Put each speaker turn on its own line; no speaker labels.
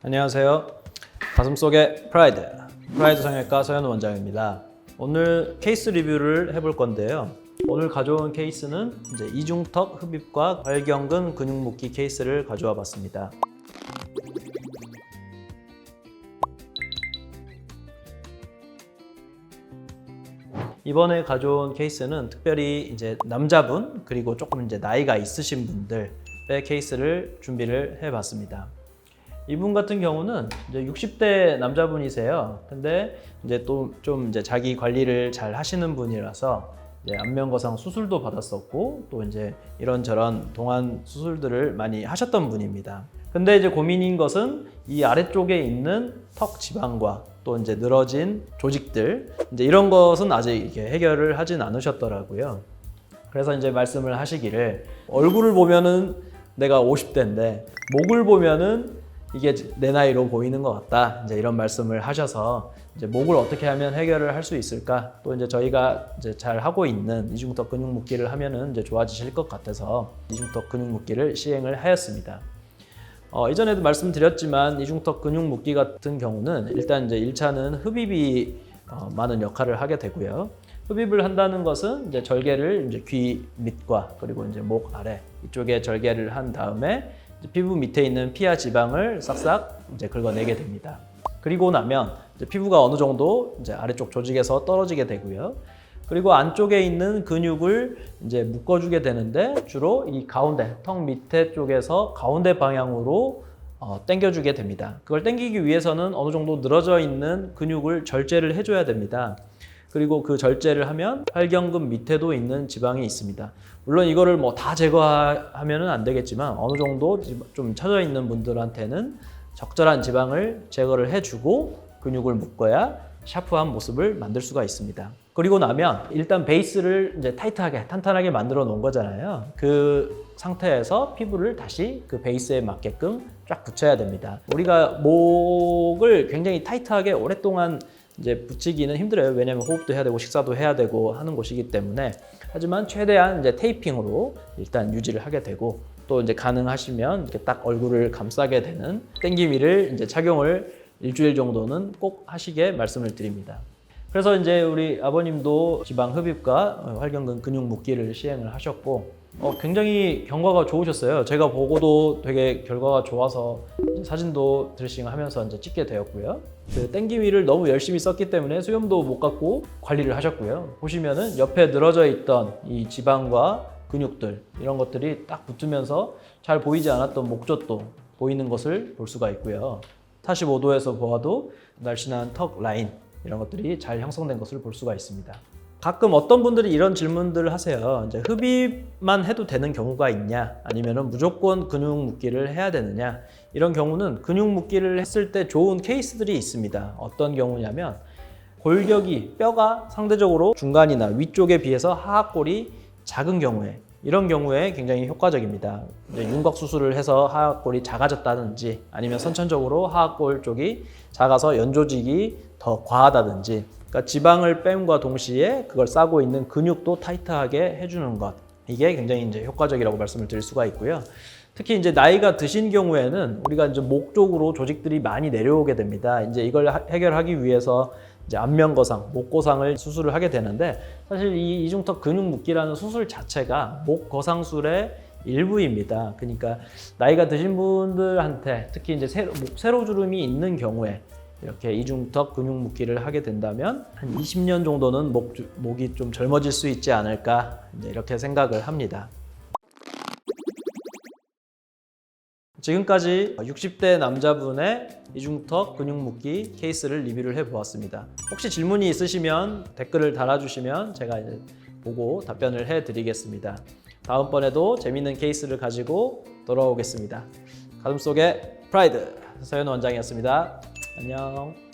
안녕하세요. 가슴속의 프라이드 성형외과 서현우 원장입니다. 오늘 케이스 리뷰를 해볼 건데요. 오늘 가져온 케이스는 이제 이중턱 흡입과 활경근 근육 묶기 케이스를 가져와 봤습니다. 이번에 가져온 케이스는 특별히 이제 남자분 그리고 조금 이제 나이가 있으신 분들의 케이스를 준비를 해봤습니다. 이분 같은 경우는 이제 60대 남자분이세요. 근데 이제 또 좀 이제 자기 관리를 잘 하시는 분이라서 이제 안면거상 수술도 받았었고 또 이제 이런저런 동안 수술들을 많이 하셨던 분입니다. 근데 이제 고민인 것은 이 아래쪽에 있는 턱 지방과 또 이제 늘어진 조직들 이제 이런 것은 아직 이렇게 해결을 하진 않으셨더라고요. 그래서 이제 말씀을 하시기를 얼굴을 보면은 내가 50대인데 목을 보면은 이게 내 나이로 보이는 것 같다. 이제 이런 말씀을 하셔서 이제 목을 어떻게 하면 해결을 할 수 있을까? 또 이제 저희가 이제 잘 하고 있는 이중턱 근육 묶기를 하면은 이제 좋아지실 것 같아서 이중턱 근육 묶기를 시행을 하였습니다. 이전에도 말씀드렸지만 이중턱 근육 묶기 같은 경우는 일단 이제 1차는 흡입이 많은 역할을 하게 되고요. 흡입을 한다는 것은 이제 절개를 이제 귀 밑과 그리고 이제 목 아래 이쪽에 절개를 한 다음에 피부 밑에 있는 피하 지방을 싹싹 이제 긁어내게 됩니다. 그리고 나면 이제 피부가 어느 정도 이제 아래쪽 조직에서 떨어지게 되고요. 그리고 안쪽에 있는 근육을 이제 묶어주게 되는데 주로 이 가운데 턱 밑에 쪽에서 가운데 방향으로 당겨주게 됩니다. 그걸 당기기 위해서는 어느 정도 늘어져 있는 근육을 절제를 해줘야 됩니다. 그리고 그 절제를 하면 활경근 밑에도 있는 지방이 있습니다. 물론 이거를 뭐 다 제거하면은 안 되겠지만 어느 정도 좀 처져 있는 분들한테는 적절한 지방을 제거를 해주고 근육을 묶어야 샤프한 모습을 만들 수가 있습니다. 그리고 나면 일단 베이스를 이제 타이트하게 탄탄하게 만들어 놓은 거잖아요. 그 상태에서 피부를 다시 그 베이스에 맞게끔 쫙 붙여야 됩니다. 우리가 목을 굉장히 타이트하게 오랫동안 이제 붙이기는 힘들어요. 왜냐하면 호흡도 해야 되고 식사도 해야 되고 하는 곳이기 때문에. 하지만 최대한 이제 테이핑으로 일단 유지를 하게 되고 또 이제 가능하시면 이렇게 딱 얼굴을 감싸게 되는 땡기미를 이제 착용을 일주일 정도는 꼭 하시게 말씀을 드립니다. 그래서 이제 우리 아버님도 지방 흡입과 활경근 근육 묶기를 시행을 하셨고 굉장히 경과가 좋으셨어요. 제가 보고도 되게 결과가 좋아서 사진도 드레싱을 하면서 이제 찍게 되었고요. 그 땡기미를 너무 열심히 썼기 때문에 수염도 못 갖고 관리를 하셨고요. 보시면은 옆에 늘어져 있던 이 지방과 근육들 이런 것들이 딱 붙으면서 잘 보이지 않았던 목젖도 보이는 것을 볼 수가 있고요. 45도에서 보아도 날씬한 턱 라인 이런 것들이 잘 형성된 것을 볼 수가 있습니다. 가끔 어떤 분들이 이런 질문들을 하세요. 이제 흡입만 해도 되는 경우가 있냐? 아니면은 무조건 근육 묶기를 해야 되느냐? 이런 경우는 근육 묶기를 했을 때 좋은 케이스들이 있습니다. 어떤 경우냐면 골격이 뼈가 상대적으로 중간이나 위쪽에 비해서 하악골이 작은 경우에 이런 경우에 굉장히 효과적입니다. 윤곽 수술을 해서 하악골이 작아졌다든지 아니면 선천적으로 하악골 쪽이 작아서 연조직이 더 과하다든지 그러니까 지방을 뺨과 동시에 그걸 싸고 있는 근육도 타이트하게 해주는 것 이게 굉장히 이제 효과적이라고 말씀을 드릴 수가 있고요. 특히 이제 나이가 드신 경우에는 우리가 이제 목 쪽으로 조직들이 많이 내려오게 됩니다. 이제 이걸 해결하기 위해서 이제 안면거상, 목거상을 수술을 하게 되는데 사실 이 이중턱 근육 묶기라는 수술 자체가 목거상술의 일부입니다. 그러니까 나이가 드신 분들한테 특히 이제 세로주름이 있는 경우에 이렇게 이중턱 근육 묶기를 하게 된다면 한 20년 정도는 목이 좀 젊어질 수 있지 않을까 이렇게 생각을 합니다. 지금까지 60대 남자분의 이중턱 근육 묶기 케이스를 리뷰를 해보았습니다. 혹시 질문이 있으시면 댓글을 달아주시면 제가 이제 보고 답변을 해드리겠습니다. 다음번에도 재밌는 케이스를 가지고 돌아오겠습니다. 가슴속의 프라이드 서현우 원장이었습니다. 안녕.